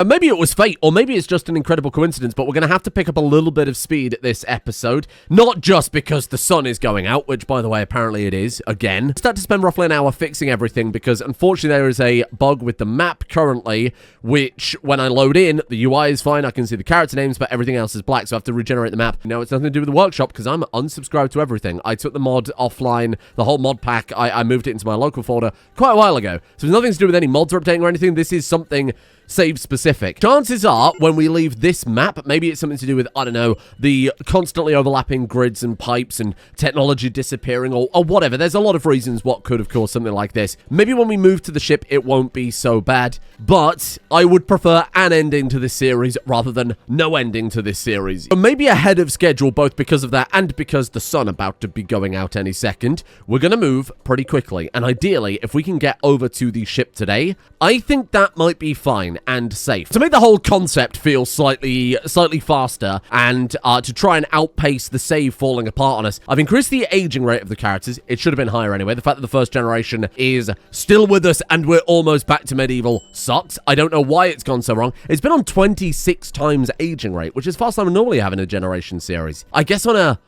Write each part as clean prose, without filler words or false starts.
And maybe it was fate, or maybe it's just an incredible coincidence, but we're going to have to pick up a little bit of speed this episode. Not just because the sun is going out, which, by the way, apparently it is, again. Start to spend roughly an hour fixing everything, because unfortunately there is a bug with the map currently, which, when I load in, the UI is fine, I can see the character names, but everything else is black, so I have to regenerate the map. Now, it's nothing to do with the workshop, because I'm unsubscribed to everything. I took the mod offline, the whole mod pack, I moved it into my local folder quite a while ago. So it's nothing to do with any mods or updating or anything. This is something save specific. Chances are, when we leave this map, maybe it's something to do with, I don't know, the constantly overlapping grids and pipes and technology disappearing or whatever. There's a lot of reasons what could have caused something like this. Maybe when we move to the ship, it won't be so bad, but I would prefer an ending to this series rather than no ending to this series. So maybe ahead of schedule, both because of that and because the sun about to be going out any second, we're going to move pretty quickly. And ideally, if we can get over to the ship today, I think that might be fine and safe. To make the whole concept feel slightly faster and to try and outpace the save falling apart on us, I've increased the aging rate of the characters. It should have been higher anyway. The fact that the first generation is still with us and we're almost back to medieval sucks. I don't know why it's gone so wrong. It's been on 26 times aging rate, which is faster than we normally have in a generation series. I guess on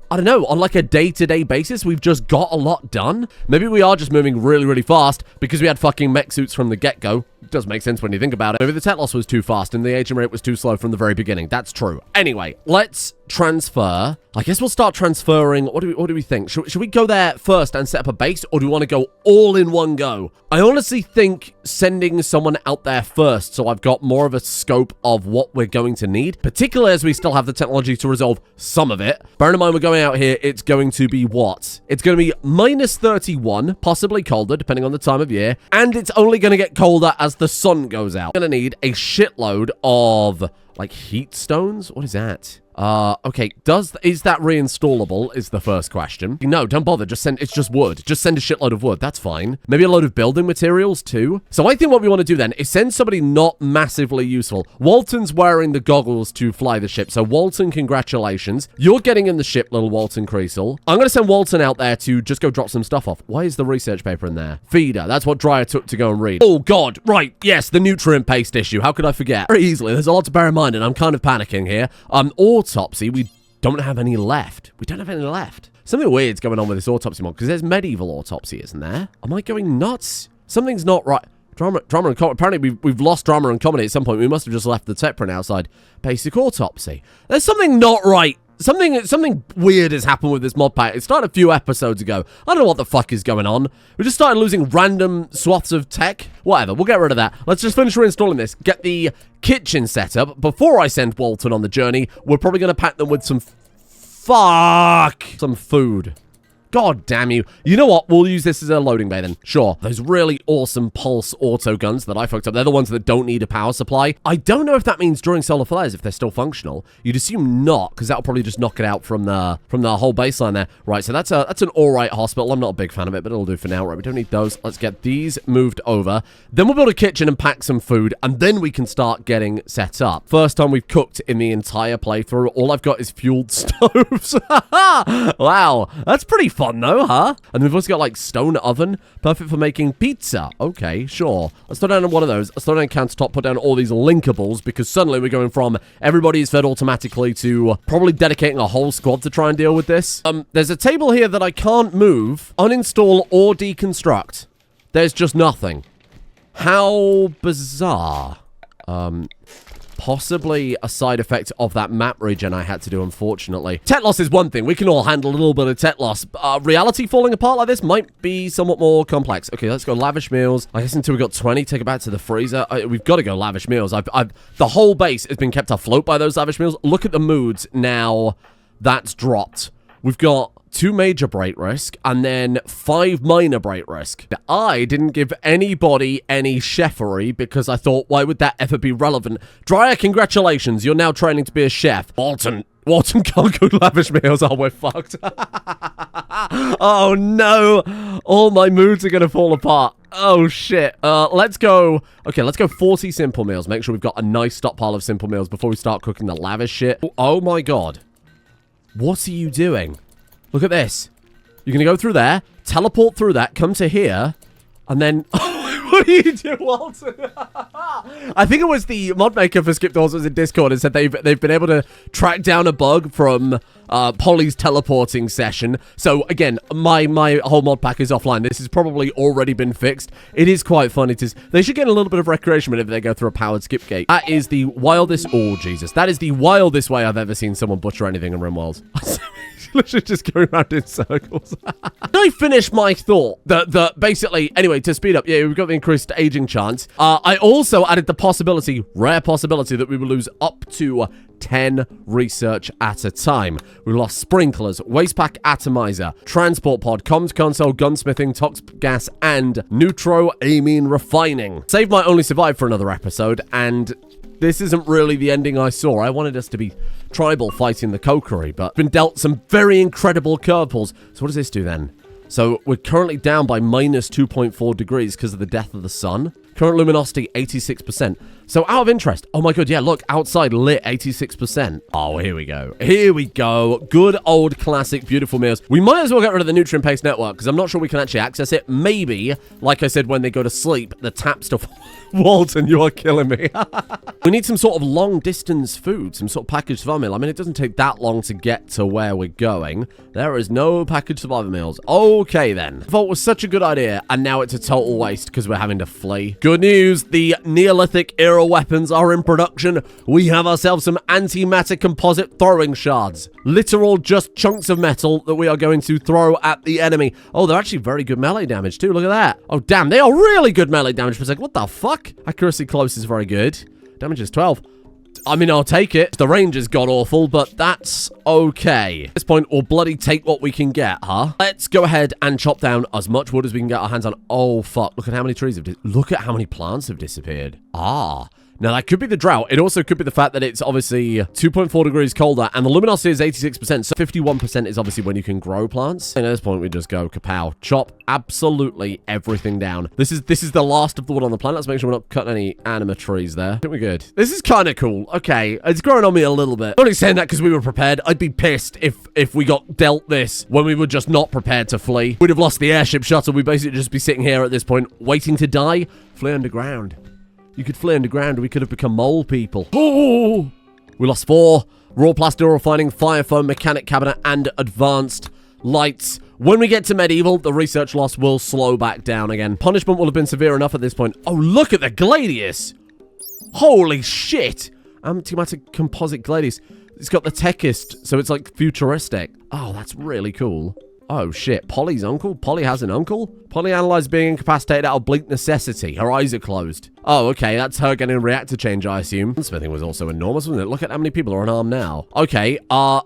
like a day-to-day basis, we've just got a lot done. Maybe we are just moving really, really fast because we had fucking mech suits from the get-go. It does make sense when you think about it. Maybe the tech loss was too fast and the aging rate was too slow from the very beginning. That's true. Anyway, let's transfer. I guess we'll start transferring. What do we think? Should we go there first and set up a base, or do we want to go all in one go? I honestly think sending someone out there first, so I've got more of a scope of what we're going to need, particularly as we still have the technology to resolve some of it. Bearing in mind we're going out here, it's going to be what? It's going to be minus 31, possibly colder, depending on the time of year, and it's only going to get colder as the sun goes out. We're going to need a shitload of, like, heat stones? What is that? Okay, is that reinstallable is the first question. No, don't bother, it's just wood. Just send a shitload of wood, that's fine. Maybe a load of building materials too. So I think what we want to do then is send somebody not massively useful. Walton's wearing the goggles to fly the ship, so Walton, congratulations. You're getting in the ship, little Walton Creasel. I'm going to send Walton out there to just go drop some stuff off. Why is the research paper in there? Feeder, that's what Dryer took to go and read. Oh god, right, yes, the nutrient paste issue. How could I forget? Very easily, there's a lot to bear in mind and I'm kind of panicking here. Autopsy, we don't have any left. Something weird's going on with this autopsy mod, because there's medieval autopsy, isn't there? Am I going nuts? Something's not right. Drama and comedy. Apparently, we've lost drama and comedy at some point. We must have just left the tech print outside. Basic autopsy. There's something not right. Something weird has happened with this mod pack. It started a few episodes ago. I don't know what the fuck is going on. We just started losing random swaths of tech. Whatever, we'll get rid of that. Let's just finish reinstalling this. Get the kitchen set up. Before I send Walton on the journey, we're probably going to pack them with some food. God damn you. You know what? We'll use this as a loading bay then. Sure. Those really awesome pulse auto guns that I fucked up. They're the ones that don't need a power supply. I don't know if that means during solar flares, if they're still functional. You'd assume not, because that'll probably just knock it out from the whole baseline there. Right, so that's an alright hospital. I'm not a big fan of it, but it'll do for now. Right, we don't need those. Let's get these moved over. Then we'll build a kitchen and pack some food, and then we can start getting set up. First time we've cooked in the entire playthrough. All I've got is fueled stoves. Wow, that's pretty fun though, huh? And we've also got like stone oven, perfect for making pizza. Okay, sure. Let's throw down one of those. Let's throw down countertop, put down all these linkables, because suddenly we're going from everybody is fed automatically to probably dedicating a whole squad to try and deal with this. There's a table here that I can't move, uninstall, or deconstruct. There's just nothing. How bizarre. Possibly a side effect of that map regen I had to do, unfortunately. Tech loss is one thing. We can all handle a little bit of tech loss. Reality falling apart like this might be somewhat more complex. Okay, let's go lavish meals. I guess until we got 20, take it back to the freezer. We've got to go lavish meals. The whole base has been kept afloat by those lavish meals. Look at the moods now. That's dropped. We've got 2 major break risk, and then 5 minor break risk. I didn't give anybody any chefery because I thought, why would that ever be relevant? Dryer, congratulations, you're now training to be a chef. Walton can't cook lavish meals. Oh, we're fucked. Oh, no. All my moods are going to fall apart. Oh, shit. Let's go 40 simple meals. Make sure we've got a nice stockpile of simple meals before we start cooking the lavish shit. Oh, my God. What are you doing? Look at this. You're going to go through there, teleport through that, come to here, and then... What are you doing, Walton? I think it was the mod maker for Skip Doors was in Discord and said they've been able to track down a bug from Polly's teleporting session. So again, my whole mod pack is offline. This has probably already been fixed. It is quite funny. They should get a little bit of recreation whenever they go through a powered skip gate. That is the wildest. Oh Jesus, that is the wildest way I've ever seen someone butcher anything in Rimworld. Literally just going around in circles. Did I finish my thought? Basically, anyway, to speed up, yeah, we've got the increased aging chance. I also added the possibility, rare possibility, that we will lose up to 10 research at a time. We lost sprinklers, waste pack atomizer, transport pod, comms console, gunsmithing, toxic gas, and neutro-amine refining. Save might only survive for another episode, and this isn't really the ending I saw. I wanted us to be tribal fighting the Kokiri, but been dealt some very incredible curveballs. So what does this do then? So we're currently down by minus 2.4 degrees because of the death of the sun. Current luminosity, 86%. So out of interest, oh my god, yeah, look, outside lit, 86%. Oh, here we go. Here we go. Good old classic beautiful meals. We might as well get rid of the nutrient-based network because I'm not sure we can actually access it. Maybe, like I said, when they go to sleep, the tap stuff... Walton, you are killing me. We need some sort of long-distance food, some sort of packaged survival meal. I mean, it doesn't take that long to get to where we're going. There is no packaged survival meals. Okay, then. I thought it was such a good idea, and now it's a total waste because we're having to flee. Good news, the Neolithic era weapons are in production. We have ourselves some antimatter composite throwing shards. Literal just chunks of metal that we are going to throw at the enemy. Oh, they're actually very good melee damage, too. Look at that. Oh, damn, they are really good melee damage. For a second. What the fuck? Accuracy close is very good. Damage is 12. I mean, I'll take it. The range is god-awful, but that's okay. At this point, we'll bloody take what we can get, huh? Let's go ahead and chop down as much wood as we can get our hands on. Oh, fuck. Look at how many trees have... Look at how many plants have disappeared. Ah. Now, that could be the drought. It also could be the fact that it's obviously 2.4 degrees colder, and the luminosity is 86%, so 51% is obviously when you can grow plants. And at this point, we just go kapow. Chop absolutely everything down. This is the last of the wood on the planet. Let's make sure we're not cutting any anima trees there. I think we're good. This is kind of cool. Okay, it's growing on me a little bit. I'm only saying that because we were prepared. I'd be pissed if we got dealt this when we were just not prepared to flee. We'd have lost the airship shuttle. We'd basically just be sitting here at this point, waiting to die. Flee underground. You could flee underground, we could have become mole people. Oh! We lost 4. Raw plaster refining, fire foam, mechanic cabinet, and advanced lights. When we get to medieval, the research loss will slow back down again. Punishment will have been severe enough at this point. Oh, look at the gladius! Holy shit! Antimatter composite gladius. It's got the techist, so it's like futuristic. Oh, that's really cool. Oh, shit. Polly's uncle? Polly has an uncle? Polly analyzed being incapacitated out of bleak necessity. Her eyes are closed. Oh, okay. That's her getting a reactor change, I assume. Smithing was also enormous, wasn't it? Look at how many people are unarmed now. Okay, I'm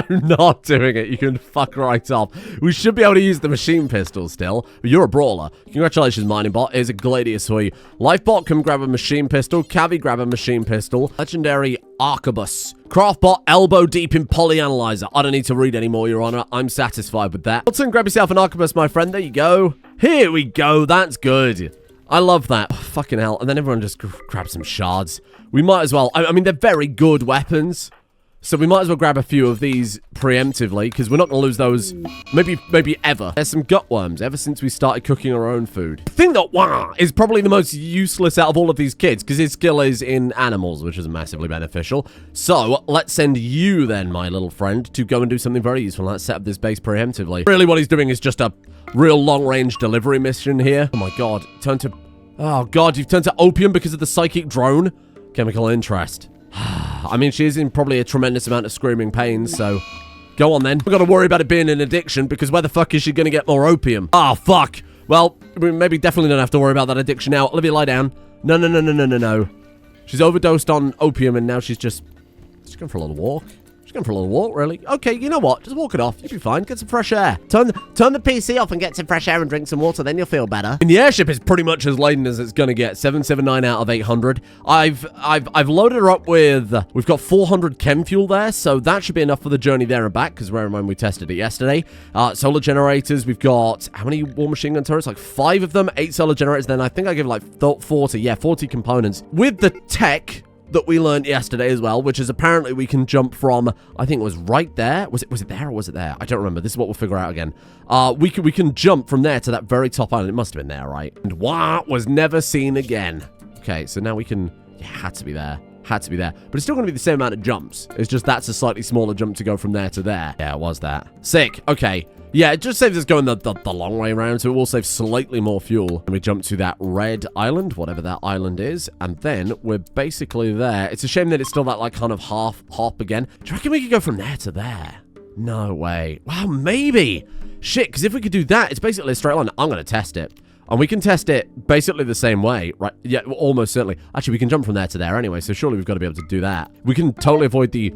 not doing it. You can fuck right off. We should be able to use the machine pistol still. But you're a brawler. Congratulations, Mining Bot. Here's a Gladius for you. Lifebot can grab a machine pistol. Cavi grab a machine pistol. Legendary Arquebus. Craftbot elbow deep in polyanalyzer. I don't need to read anymore, Your Honor. I'm satisfied with that. Wilson, grab yourself an Arquebus, my friend. There you go. Here we go. That's good. I love that. Oh, fucking hell. And then everyone just grabs some shards. We might as well. I mean, they're very good weapons. So we might as well grab a few of these preemptively, because we're not going to lose those maybe ever. There's some gutworms ever since we started cooking our own food. I think that Wah is probably the most useless out of all of these kids, because his skill is in animals, which is massively beneficial. So let's send you then, my little friend, to go and do something very useful. Let's set up this base preemptively. Really what he's doing is just a real long-range delivery mission here. Oh my god. Oh god, you've turned to opium because of the psychic drone? Chemical interest. I mean, she is in probably a tremendous amount of screaming pain, so go on then. We've got to worry about it being an addiction, because where the fuck is she going to get more opium? Ah, fuck. Well, we maybe definitely don't have to worry about that addiction now. Olivia, lie down. No. She's overdosed on opium, and now she's going for a little walk. She's going for a little walk, really. Okay, you know what? Just walk it off. You'll be fine. Get some fresh air. Turn the PC off and get some fresh air and drink some water. Then you'll feel better. And the airship is pretty much as laden as it's going to get. 779 out of 800. I've loaded her up with... We've got 400 chem fuel there, so that should be enough for the journey there and back, because bear in mind we tested it yesterday. Solar generators. We've got... How many war machine gun turrets? Like 5 of them. 8 solar generators. Then I think I give like 40. Yeah, 40 components. With the tech... that we learned yesterday as well, which is apparently we can jump from, I think it was right there. Was it there or was it there? I don't remember. This is what we'll figure out again. We can jump from there to that very top island. It must have been there, right? And wow, was never seen again. Okay, so now we can, yeah, had to be there. Had to be there. But it's still going to be the same amount of jumps. It's just that's a slightly smaller jump to go from there to there. Yeah, it was that. Sick. Okay. Yeah, it just saves us going the long way around, so it will save slightly more fuel. And we jump to that red island, whatever that island is, and then we're basically there. It's a shame that it's still that, like, kind of half hop again. Do you reckon we could go from there to there? No way. Wow, maybe. Shit, because if we could do that, it's basically a straight line. I'm going to test it. And we can test it basically the same way, right? Yeah, almost certainly. Actually, we can jump from there to there anyway, so surely we've got to be able to do that. We can totally avoid the...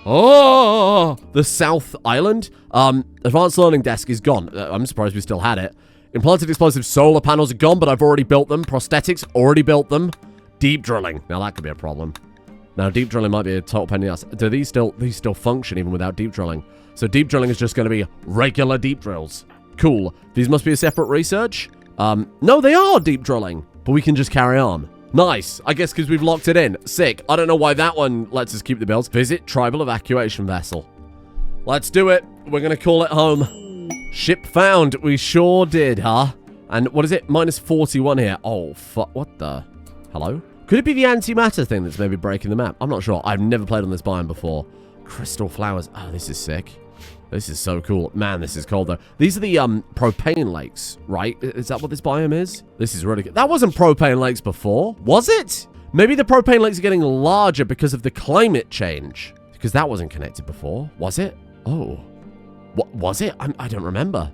Oh, the South Island. Advanced Learning Desk is gone. I'm surprised we still had it. Implanted explosive solar panels are gone, but I've already built them. Prosthetics, already built them. Deep drilling. Now, that could be a problem. Now, deep drilling might be a total pain in the ass. Do these still function even without deep drilling? So deep drilling is just going to be regular deep drills. Cool. These must be a separate research. No, they are deep drilling, but we can just carry on. Nice. I guess because we've locked it in. Sick. I don't know why that one lets us keep the bills. Visit tribal evacuation vessel. Let's do it. We're going to call it home. Ship found. We sure did, huh? And what is it? Minus 41 here. Oh, fuck. What the? Hello? Could it be the antimatter thing that's maybe breaking the map? I'm not sure. I've never played on this biome before. Crystal flowers. Oh, this is sick. This is so cool. Man, this is cold, though. These are the propane lakes, right? Is that what this biome is? This is really good. That wasn't propane lakes before, was it? Maybe the propane lakes are getting larger because of the climate change. Because that wasn't connected before, was it? Oh. What was it? I don't remember.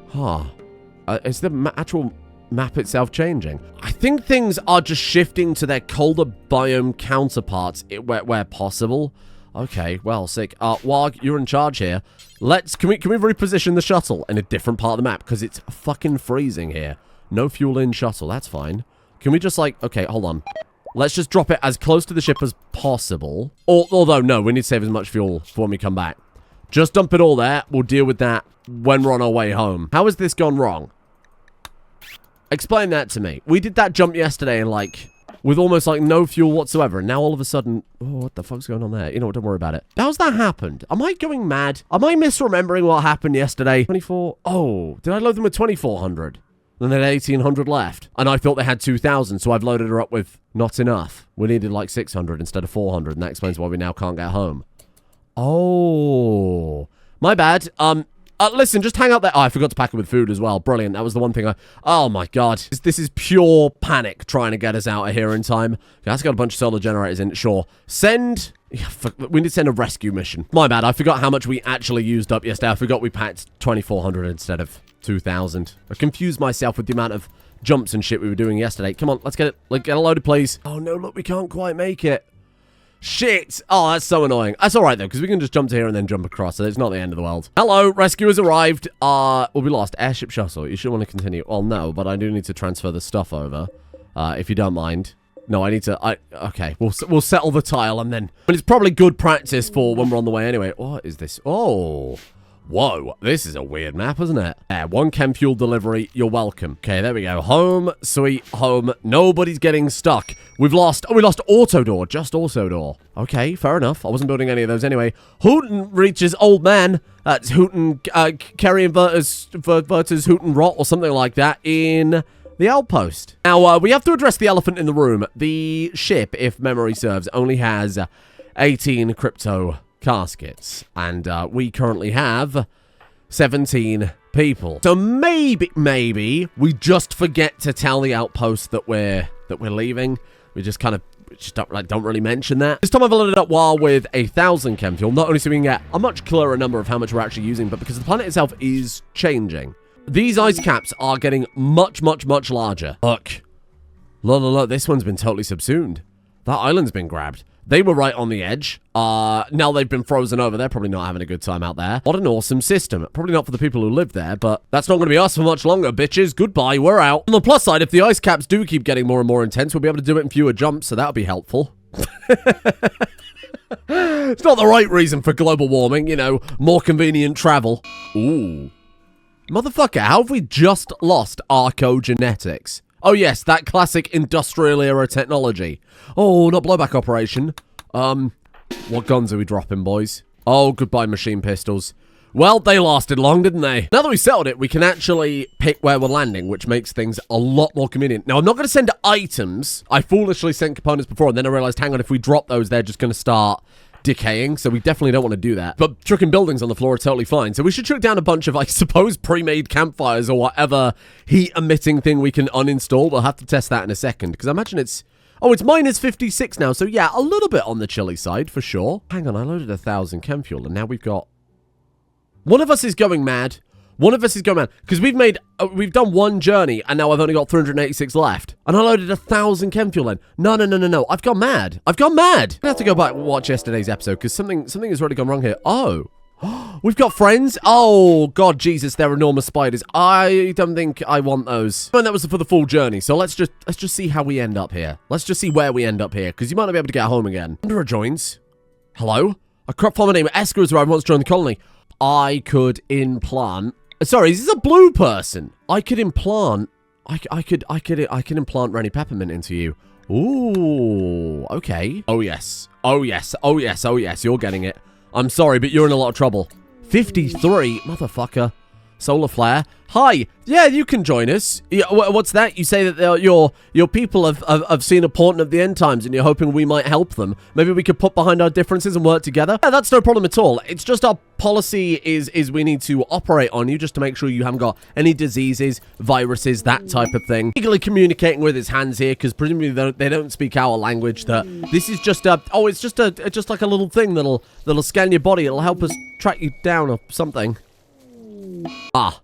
Huh. Is the actual map itself changing? I think things are just shifting to their colder biome counterparts where possible. Okay, well, sick. Warg, you're in charge here. Can we reposition the shuttle in a different part of the map? Because it's fucking freezing here. No fuel in shuttle, that's fine. Can we just, like, okay, hold on. Let's just drop it as close to the ship as possible. Although, no, we need to save as much fuel for when we come back. Just dump it all there. We'll deal with that when we're on our way home. How has this gone wrong? Explain that to me. We did that jump yesterday and, like... with almost, like, no fuel whatsoever. And now all of a sudden... oh, what the fuck's going on there? You know what? Don't worry about it. How's that happened? Am I going mad? Am I misremembering what happened yesterday? 24... oh, did I load them with 2,400? Then they had 1,800 left. And I thought they had 2,000, so I've loaded her up with not enough. We needed, like, 600 instead of 400, and that explains why we now can't get home. Oh... my bad. Listen, just hang out there. Oh, I forgot to pack it with food as well. Brilliant. That was the one thing oh, my God. This is pure panic trying to get us out of here in time. That's got a bunch of solar generators in it. Sure. Send... yeah, we need to send a rescue mission. My bad. I forgot how much we actually used up yesterday. I forgot we packed 2,400 instead of 2,000. I confused myself with the amount of jumps and shit we were doing yesterday. Come on, let's get it. Like, get it loaded, please. Oh, no, look, we can't quite make it. Shit! Oh, that's so annoying. That's alright, though, because we can just jump to here and then jump across, so it's not the end of the world. Hello, rescuers arrived. Well, we lost. Airship shuttle. You should want to continue. Well, no, but I do need to transfer the stuff over, if you don't mind. No, I need to... okay, we'll settle the tile and then... but it's probably good practice for when we're on the way anyway. What is this? Oh... whoa, this is a weird map, isn't it? One chem fuel delivery, you're welcome. Okay, there we go. Home, sweet home. Nobody's getting stuck. we lost auto door, just auto door. Okay, fair enough. I wasn't building any of those anyway. Hooten reaches old man. That's Hooten, carry inverters, Hooten rot, or something like that in the outpost. Now, we have to address the elephant in the room. The ship, if memory serves, only has 18 crypto caskets, and we currently have 17 people. So maybe we just forget to tell the outpost that we're leaving. We just kind of don't really mention that. This time I've loaded up WAR with 1,000 chem fuel, not only so we can get a much clearer number of how much we're actually using, but because the planet itself is changing. These ice caps are getting much larger. Look, this one's been totally subsumed. That island's been grabbed. They were right on the edge. Now they've been frozen over. They're probably not having a good time out there. What an awesome system. Probably not for the people who live there, but that's not going to be us for much longer, bitches. Goodbye, we're out. On the plus side, if the ice caps do keep getting more and more intense, we'll be able to do it in fewer jumps, so that'll be helpful. It's not the right reason for global warming, you know, more convenient travel. Ooh. Motherfucker, how have we just lost archaeogenetics? Oh, yes, that classic industrial era technology. Oh, not blowback operation. What guns are we dropping, boys? Oh, goodbye, machine pistols. Well, they lasted long, didn't they? Now that we settled it, we can actually pick where we're landing, which makes things a lot more convenient. Now, I'm not going to send items. I foolishly sent components before, and then I realized, hang on, if we drop those, they're just going to start decaying, so we definitely don't want to do that. But chucking buildings on the floor are totally fine. So we should chuck down a bunch of, I suppose, pre-made campfires or whatever heat-emitting thing we can uninstall. We'll have to test that in a second, because I imagine it's... Oh, it's minus 56 now, so yeah, a little bit on the chilly side, for sure. Hang on, I loaded 1,000 chem fuel, and now we've got... One of us is going mad. One of us is going mad. Because we've done one journey, and now I've only got 386 left. And I loaded 1,000 chem fuel in. No. I've gone mad. I've gone mad. I have to go back and watch yesterday's episode, because something has already gone wrong here. Oh. We've got friends. Oh, God, Jesus, they're enormous spiders. I don't think I want those. And that was for the full journey, so let's just see how we end up here. Let's just see where we end up here, because you might not be able to get home again. Under joins. Hello? A crop farmer named Esker has arrived once joined the colony. I could implant... Sorry, is this a blue person? I could implant... I could implant Rennie Peppermint into you. Ooh, okay. Oh, yes. Oh, yes. Oh, yes. Oh, yes. You're getting it. I'm sorry, but you're in a lot of trouble. 53? Motherfucker. Solar flare. Hi. Yeah, you can join us. Yeah, what's that? You say that your people have seen a portent of the end times and you're hoping we might help them. Maybe we could put behind our differences and work together? Yeah, that's no problem at all. It's just our policy is we need to operate on you just to make sure you haven't got any diseases, viruses, that type of thing. Legally communicating with his hands here because presumably they don't speak our language. That this is just it's just like a little thing that'll scan your body. It'll help us track you down or something. Ah.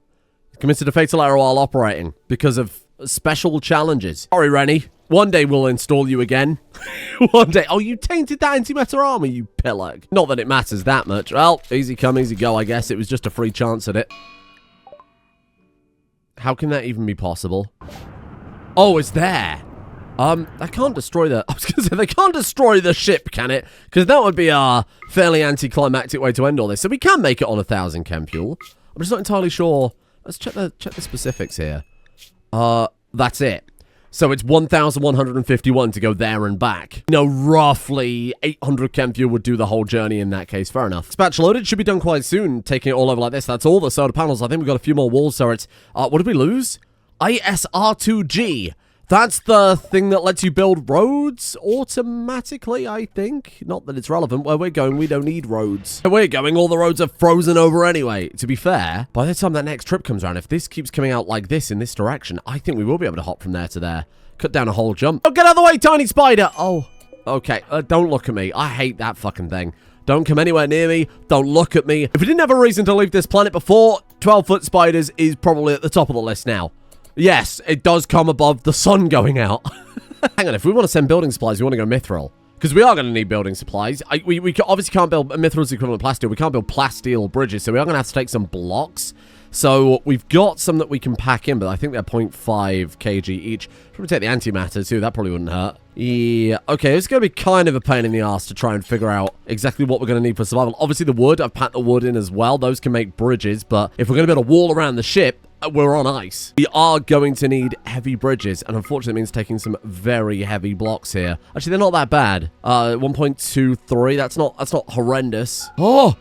Committed a fatal error while operating because of special challenges. Sorry, Rennie. One day we'll install you again. One day. Oh, you tainted that antimatter armor, you pillock. Not that it matters that much. Well, easy come, easy go, I guess. It was just a free chance at it. How can that even be possible? Oh, it's there. I can't destroy the... I was going to say, they can't destroy the ship, can it? Because that would be a fairly anticlimactic way to end all this. So we can make it on 1,000 chem fuel. I'm just not entirely sure... Let's check the specifics here. That's it. So it's 1,151 to go there and back. You know, roughly 800 chem fuel would do the whole journey in that case. Fair enough. Dispatch loaded. Should be done quite soon. Taking it all over like this. That's all the solar panels. I think we've got a few more wall turrets. What did we lose? ISR2G. That's the thing that lets you build roads automatically, I think. Not that it's relevant. Where we're going, we don't need roads. Where we're going, all the roads are frozen over anyway. To be fair, by the time that next trip comes around, if this keeps coming out like this in this direction, I think we will be able to hop from there to there. Cut down a whole jump. Oh, get out of the way, tiny spider! Oh, okay. Don't look at me. I hate that fucking thing. Don't come anywhere near me. Don't look at me. If we didn't have a reason to leave this planet before, 12-foot spiders is probably at the top of the list now. Yes, it does come above the sun going out. Hang on, if we want to send building supplies, we want to go mithril. Because we are going to need building supplies. We obviously can't build... Mithril's equivalent to plasteel. We can't build plasteel bridges, so we are going to have to take some blocks. So we've got some that we can pack in, but I think they're 0.5 kg each. Probably take the antimatter, too. That probably wouldn't hurt. Yeah, okay, it's going to be kind of a pain in the ass to try and figure out exactly what we're going to need for survival. Obviously, the wood. I've packed the wood in as well. Those can make bridges, but if we're going to build a wall around the ship... We're on ice. We are going to need heavy bridges, and unfortunately it means taking some very heavy blocks here. Actually, they're not that bad. 1.23, that's not horrendous. Oh!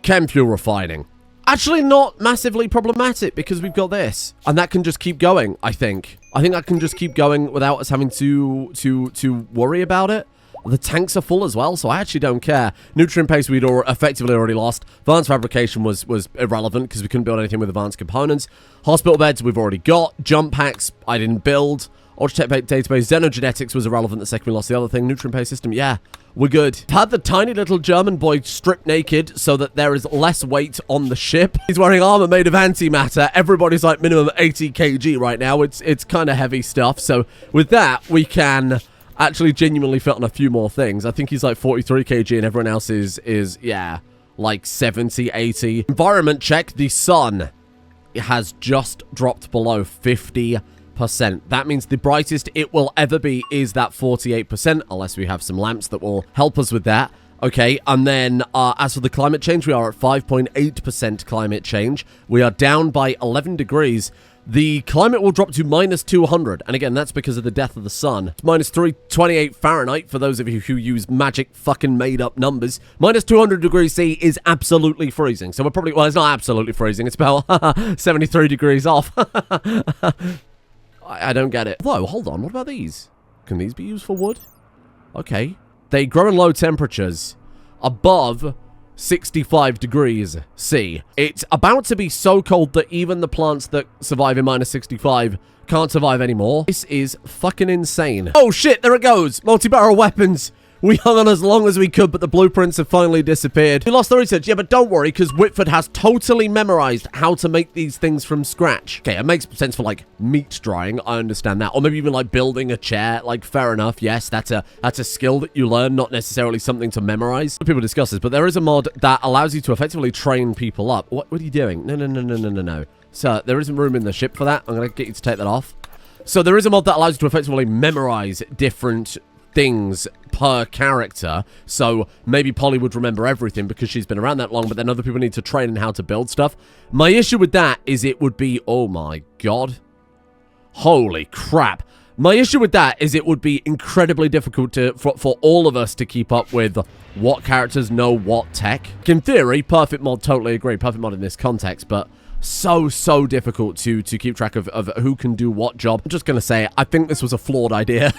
Chem fuel refining. Actually not massively problematic because we've got this. And that can just keep going, I think. I think that can just keep going without us having to worry about it. The tanks are full as well, so I actually don't care. Nutrient paste we'd effectively already lost. Advanced fabrication was irrelevant because we couldn't build anything with advanced components. Hospital beds we've already got. Jump packs I didn't build. Ultratech database. Xenogenetics was irrelevant the second we lost the other thing. Nutrient paste system, yeah, we're good. Had the tiny little German boy stripped naked so that there is less weight on the ship. He's wearing armor made of antimatter. Everybody's like minimum 80 kg right now. It's kind of heavy stuff. So with that, we can... actually genuinely fit on a few more things. I think he's like 43 kg and everyone else is yeah, like 70, 80. Environment check. The sun has just dropped below 50%. That means the brightest it will ever be is that 48%, unless we have some lamps that will help us with that. Okay, and then as for the climate change, we are at 5.8% climate change. We are down by 11 degrees. The climate will drop to -200, and again, that's because of the death of the sun. It's -328 Fahrenheit for those of you who use magic fucking made-up numbers. -200 degrees C is absolutely freezing, so we're probably, well, it's not absolutely freezing, it's about 73 degrees off. I don't get it. Whoa, hold on, what about these? Can these be used for wood? Okay. They grow in low temperatures, above 65 degrees C. It's about to be so cold that even the plants that survive in -65 can't survive anymore. This is fucking insane. Oh shit, there it goes. Multi-barrel weapons. We hung on as long as we could, but the blueprints have finally disappeared. We lost the research. Yeah, but don't worry, because Whitford has totally memorized how to make these things from scratch. Okay, it makes sense for, like, meat drying. I understand that. Or maybe even, like, building a chair. Like, fair enough. Yes, that's a skill that you learn, not necessarily something to memorize. People discuss this, but there is a mod that allows you to effectively train people up. What are you doing? No. Sir, there isn't room in the ship for that. I'm going to get you to take that off. So there is a mod that allows you to effectively memorize different things per character, so maybe Polly would remember everything because she's been around that long, but then other people need to train in how to build stuff. My issue with that is it would be, oh my god, holy crap. My issue with that is it would be incredibly difficult for all of us to keep up with what characters know what tech. In theory, Perfect Mod, totally agree, Perfect Mod in this context, but so difficult to keep track of who can do what job. I'm just gonna say, I think this was a flawed idea.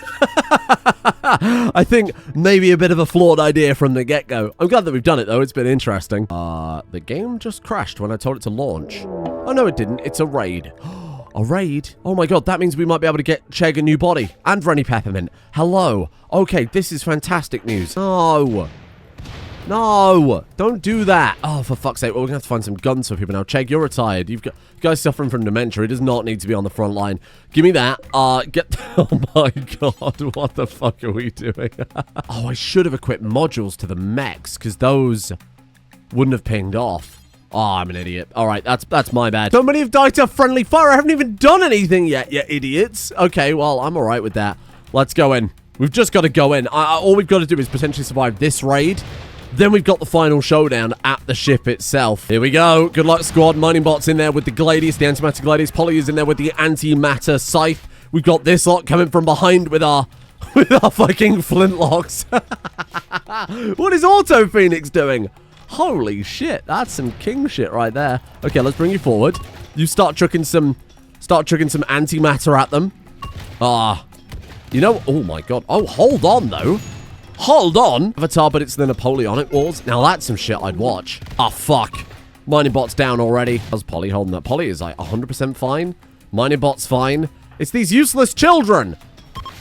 I think maybe a bit of a flawed idea from the get-go. I'm glad that we've done it, though. It's been interesting. The game just crashed when I told it to launch. Oh, no, it didn't. It's a raid. A raid? Oh, my God. That means we might be able to get Chegg a new body. And Rennie Peppermint. Hello. Okay, this is fantastic news. No, don't do that. Oh, for fuck's sake. Well, we're going to have to find some guns for people now. Chegg, you're retired. You've got you guys suffering from dementia. He does not need to be on the front line. Give me that. Oh my god. What the fuck are we doing? Oh, I should have equipped modules to the mechs because those wouldn't have pinged off. Oh, I'm an idiot. All right, that's my bad. So many have died to friendly fire. I haven't even done anything yet, you idiots. Okay, well, I'm all right with that. Let's go in. We've just got to go in. All we've got to do is potentially survive this raid. Then we've got the final showdown at the ship itself. Here we go. Good luck, squad. Mining Bot's in there with the Gladius, the antimatter Gladius. Polly is in there with the antimatter Scythe. We've got this lot coming from behind with our fucking flintlocks. What is Auto Phoenix doing? Holy shit. That's some king shit right there. Okay, let's bring you forward. You start chucking some antimatter at them. You know, oh my god. Oh, hold on, though. Hold on. Avatar, but it's the Napoleonic Wars. Now, that's some shit I'd watch. Oh, fuck. Mining Bot's down already. How's Polly holding up? Polly is, like, 100% fine. Mining Bot's fine. It's these useless children.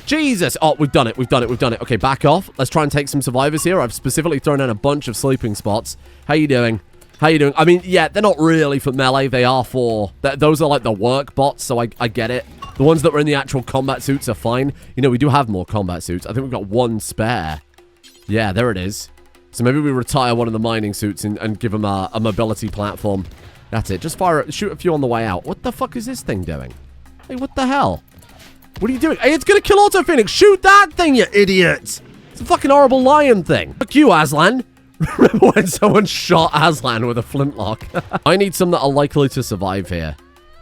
Jesus. Oh, we've done it. Okay, back off. Let's try and take some survivors here. I've specifically thrown in a bunch of sleeping spots. How you doing? I mean, yeah, they're not really for melee. They are for... Those are, like, the work bots, so I get it. The ones that were in the actual combat suits are fine. You know, we do have more combat suits. I think we've got one spare. Yeah, there it is. So maybe we retire one of the mining suits and give them a mobility platform. That's it. Just shoot a few on the way out. What the fuck is this thing doing? Hey, what the hell? What are you doing? Hey, it's gonna kill Auto Phoenix. Shoot that thing, you idiot. It's a fucking horrible lion thing. Fuck you, Aslan. Remember when someone shot Aslan with a flintlock? I need some that are likely to survive here.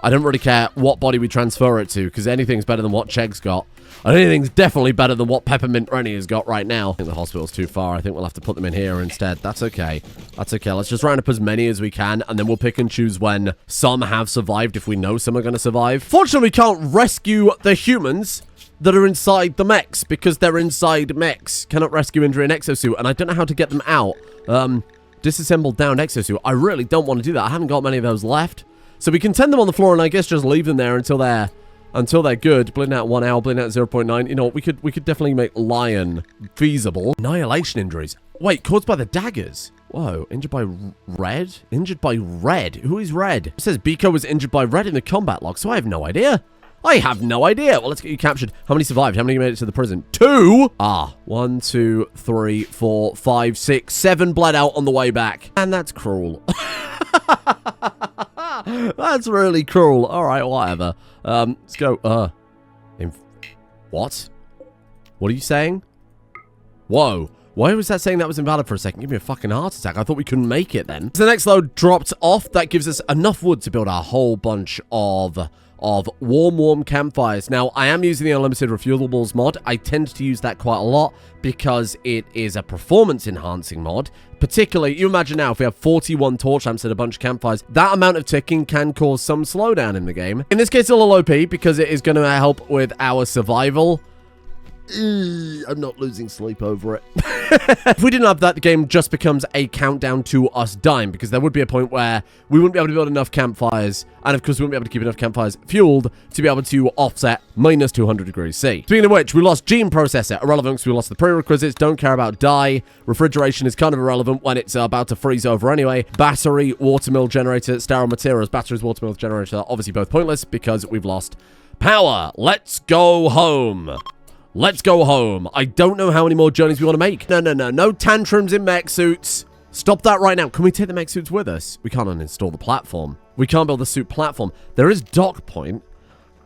I don't really care what body we transfer it to, because anything's better than what Chegg's got. And anything's definitely better than what Peppermint Rennie has got right now. I think the hospital's too far. I think we'll have to put them in here instead. That's okay. That's okay. Let's just round up as many as we can, and then we'll pick and choose when some have survived, if we know some are going to survive. Fortunately, we can't rescue the humans that are inside the mechs, because they're inside mechs. Cannot rescue injury an exosuit, and I don't know how to get them out. Disassembled down exosuit. I really don't want to do that. I haven't got many of those left. So we can tend them on the floor and I guess just leave them there until they're good. Bleeding out 1 hour, bleeding out 0.9. You know, we could definitely make Lion feasible. Annihilation injuries. Wait, caused by the daggers. Whoa, injured by Red? Injured by Red? Who is Red? It says Biko was injured by Red in the combat log, so I have no idea. Well, let's get you captured. How many survived? How many made it to the prison? 2? 1, 2, 3, 4, 5, 6, 7 bled out on the way back. And that's cruel. That's really cruel. All right, whatever. Let's go. What? What are you saying? Whoa. Why was that saying that was invalid for a second? Give me a fucking heart attack. I thought we couldn't make it then. So the next load dropped off. That gives us enough wood to build a whole bunch of of warm campfires. Now, I am using the unlimited refuelables mod. I tend to use that quite a lot because it is a performance enhancing mod. Particularly, you imagine now if we have 41 torch lamps and a bunch of campfires, that amount of ticking can cause some slowdown in the game. In this case, it's a little OP because it is going to help with our survival. I'm not losing sleep over it. If we didn't have that, the game just becomes a countdown to us dying, because there would be a point where we wouldn't be able to build enough campfires, and of course we wouldn't be able to keep enough campfires fueled to be able to offset minus 200 degrees C. Speaking of which, we lost gene processor, irrelevant because we lost the prerequisites, don't care about dye. Refrigeration is kind of irrelevant when it's about to freeze over anyway. Battery, watermill generator, sterile materials, batteries, watermill generator are obviously both pointless because we've lost power. Let's go home. Let's go home. I don't know how many more journeys we want to make. No tantrums in mech suits. Stop that right now. Can we take the mech suits with us? We can't uninstall the platform. We can't build the suit platform. There is dock point.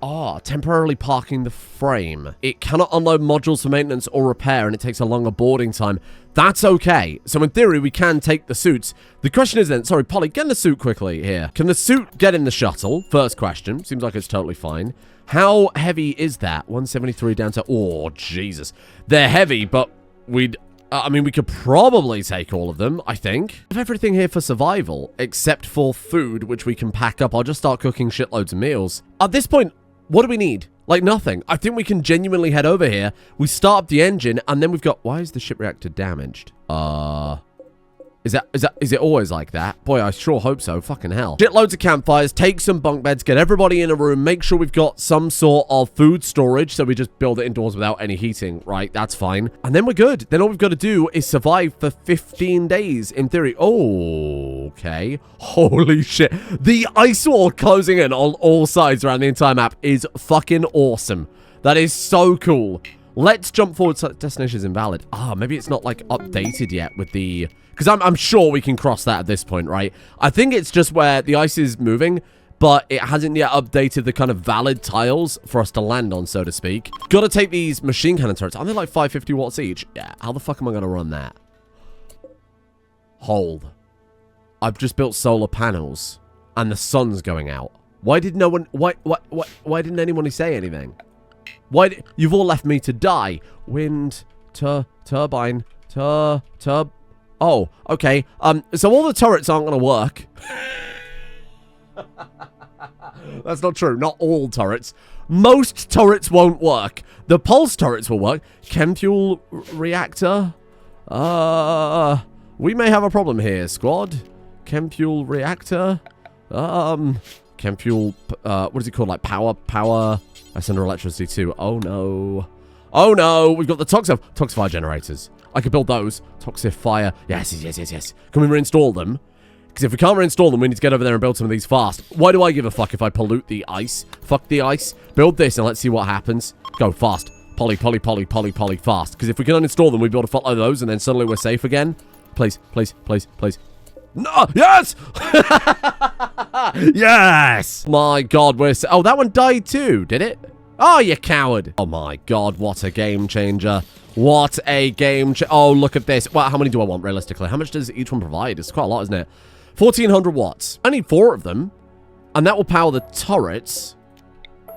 Temporarily parking the frame. It cannot unload modules for maintenance or repair, and it takes a longer boarding time. That's okay. So in theory, we can take the suits. The question is then, sorry, Polly, get in the suit quickly here. Can the suit get in the shuttle? First question. Seems like it's totally fine. How heavy is that? 173 down to... Oh, Jesus. They're heavy, but we'd... I mean, we could probably take all of them, I think. I have everything here for survival, except for food, which we can pack up. I'll just start cooking shitloads of meals. At this point, what do we need? Like, nothing. I think we can genuinely head over here. We start up the engine, and then we've got... Why is the ship reactor damaged? Is it always like that? Boy, I sure hope so. Fucking hell. Shitloads of campfires, take some bunk beds, get everybody in a room, make sure we've got some sort of food storage, so we just build it indoors without any heating, right? That's fine. And then we're good. Then all we've got to do is survive for 15 days, in theory. Oh, okay. Holy shit. The ice wall closing in on all sides around the entire map is fucking awesome. That is so cool. Let's jump forward. Destination is invalid. Maybe it's not, like, updated yet with the... Because I'm sure we can cross that at this point, right? I think it's just where the ice is moving, but it hasn't yet updated the kind of valid tiles for us to land on, so to speak. Got to take these machine cannon turrets. Aren't they like 550 watts each? Yeah. How the fuck am I going to run that? Hold. I've just built solar panels, and the sun's going out. Why did no one... Why didn't anyone say anything? You've all left me to die. Wind, turbine, Oh, okay. So all the turrets aren't going to work. That's not true. Not all turrets. Most turrets won't work. The pulse turrets will work. Chem fuel reactor. We may have a problem here, squad. Chem fuel reactor. Chem fuel, what is it called? Like power. That's under electricity too. Oh no. Oh no, we've got the toxifier generators. I could build those. Toxifier. Yes. Can we reinstall them? Because if we can't reinstall them, we need to get over there and build some of these fast. Why do I give a fuck if I pollute the ice? Fuck the ice. Build this and let's see what happens. Go fast. Poly, fast. Because if we can uninstall them, we'll be able to follow those and then suddenly we're safe again. Please. No! Yes! Yes! My God, oh, that one died too, did it? Oh, you coward. Oh my God, what a game changer. What a game changer. Oh, look at this. Well, how many do I want, realistically? How much does each one provide? It's quite a lot, isn't it? 1,400 watts. I need 4 of them. And that will power the turrets.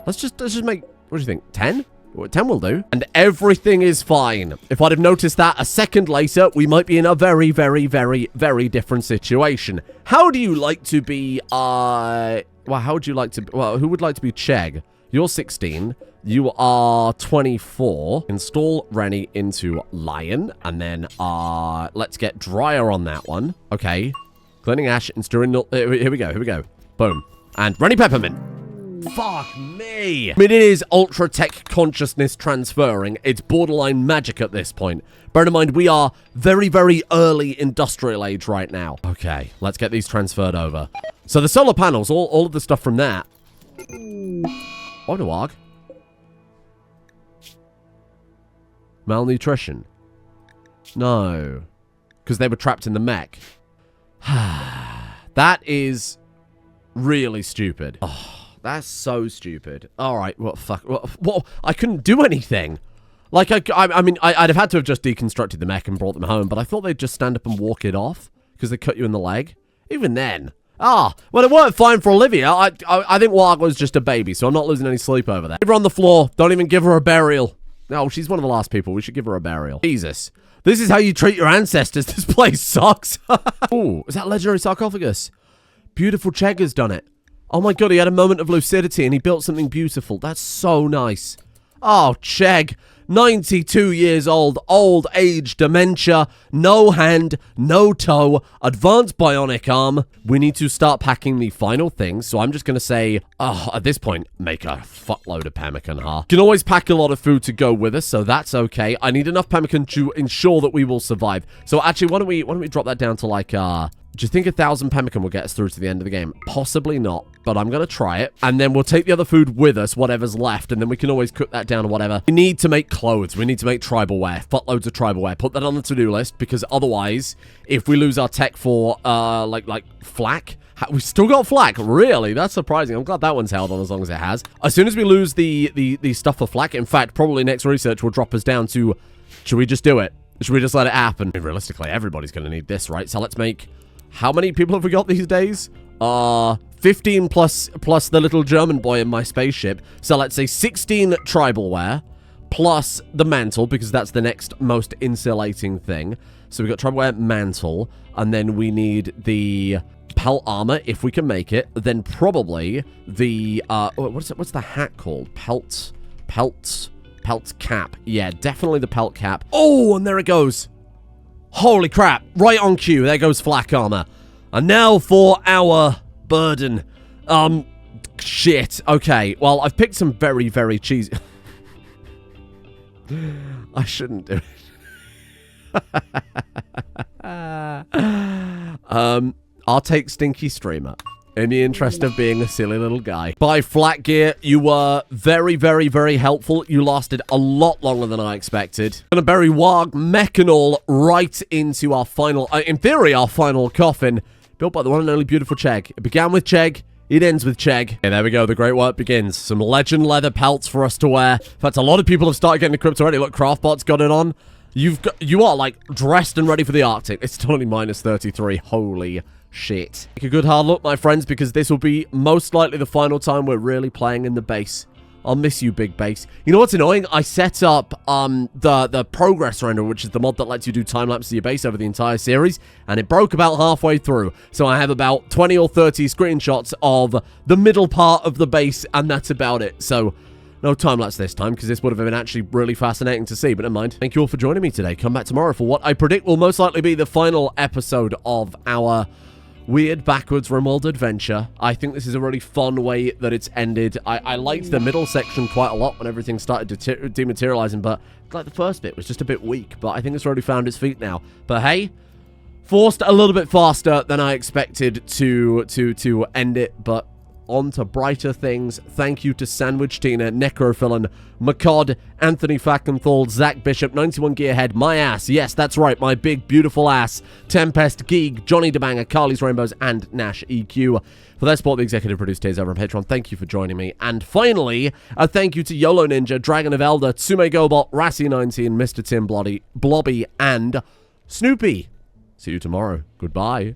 Let's just make, what do you think, 10? 10 will do. And everything is fine. If I'd have noticed that a second later, we might be in a very, very, very, very different situation. How do you like to be, well, how would you like to, well, who would like to be Chegg? You're 16. You are 24. Install Rennie into Lion. And then, let's get Dryer on that one. Okay. Cleaning Ash, installing, here we go. Boom. And Rennie Peppermint. Fuck me. I mean, it is ultra tech consciousness transferring. It's borderline magic at this point. Bear in mind, we are very, very early industrial age right now. Okay, let's get these transferred over. So the solar panels, all of the stuff from that. Oh, no, Arg. Malnutrition. No. Because they were trapped in the mech. That is really stupid. Oh. That's so stupid. All right, what fuck? What? I couldn't do anything. Like, I mean, I'd have had to have just deconstructed the mech and brought them home, but I thought they'd just stand up and walk it off because they cut you in the leg. Even then, Ah, well, it worked fine for Olivia. I think Wagler's just a baby, so I'm not losing any sleep over that. Leave her on the floor. Don't even give her a burial. No, she's one of the last people. We should give her a burial. Jesus. This is how you treat your ancestors. This place sucks. Ooh, is that legendary sarcophagus? Beautiful Chegger's done it. Oh my god, he had a moment of lucidity and he built something beautiful. That's so nice. Oh, Chegg. 92 years old, old age, dementia, no hand, no toe, advanced bionic arm. We need to start packing the final things, so I'm just going to say, at this point, make a fuckload of pemmican, huh? You can always pack a lot of food to go with us, so that's okay. I need enough pemmican to ensure that we will survive. So actually, why don't we drop that down to like, do you think 1,000 pemmican will get us through to the end of the game? Possibly not, but I'm going to try it. And then we'll take the other food with us, whatever's left, and then we can always cook that down or whatever. We need to make clothes. We need to make tribal wear. Fuckloads of tribal wear. Put that on the to-do list, because otherwise, if we lose our tech for, like flak... We've still got flak. Really? That's surprising. I'm glad that one's held on as long as it has. As soon as we lose the stuff for flak, in fact, probably next research will drop us down to... Should we just do it? Should we just let it happen? I mean, realistically, everybody's going to need this, right? So let's make... How many people have we got these days? 15 plus the little German boy in my spaceship. So let's say 16 tribal wear plus the mantle, because that's the next most insulating thing. So we've got tribal wear, mantle, and then we need the pelt armor, if we can make it. Then probably the, what's the hat called? Pelt cap. Yeah, definitely the pelt cap. Oh, and there it goes. Holy crap, right on cue, there goes flak armor. And now for our burden. Shit, okay, well, I've picked some very, very cheesy... I shouldn't do it. I'll take Stinky Streamer. In the interest of being a silly little guy. By Flat Gear, you were very, very, very helpful. You lasted a lot longer than I expected. Gonna bury Warg, mech and all, right into our final, in theory, our final coffin. Built by the one and only beautiful Chegg. It began with Chegg. It ends with Chegg. Okay, there we go. The great work begins. Some legend leather pelts for us to wear. In fact, a lot of people have started getting equipped already. Look, Craftbot's got it on. You are, like, dressed and ready for the Arctic. It's only minus 33. Holy shit. Take a good hard look, my friends, because this will be most likely the final time we're really playing in the base. I'll miss you, big base. You know what's annoying? I set up the progress render, which is the mod that lets you do time-lapse of your base over the entire series, and it broke about halfway through. So I have about 20 or 30 screenshots of the middle part of the base, and that's about it. So no time-lapse this time, because this would have been actually really fascinating to see, but never mind. Thank you all for joining me today. Come back tomorrow for what I predict will most likely be the final episode of our weird backwards Rimworld adventure. I think this is a really fun way that it's ended. I liked the middle section quite a lot when everything started dematerializing, but like the first bit was just a bit weak, but I think it's already found its feet now. But hey, forced a little bit faster than I expected to end it, but on to brighter things. Thank you to Sandwich Tina, Necrophilin, McCod, Anthony Fackenthal, Zach Bishop, 91 Gearhead, my ass. Yes, that's right, my big, beautiful ass. Tempest, Geeg, Johnny DeBanger, Carly's Rainbows, and Nash EQ. For their support, the executive producer is over on Patreon. Thank you for joining me. And finally, a thank you to YOLO Ninja, Dragon of Elder, Tsume Gobot, Rassi19, Mr. Tim Blobby, and Snoopy. See you tomorrow. Goodbye.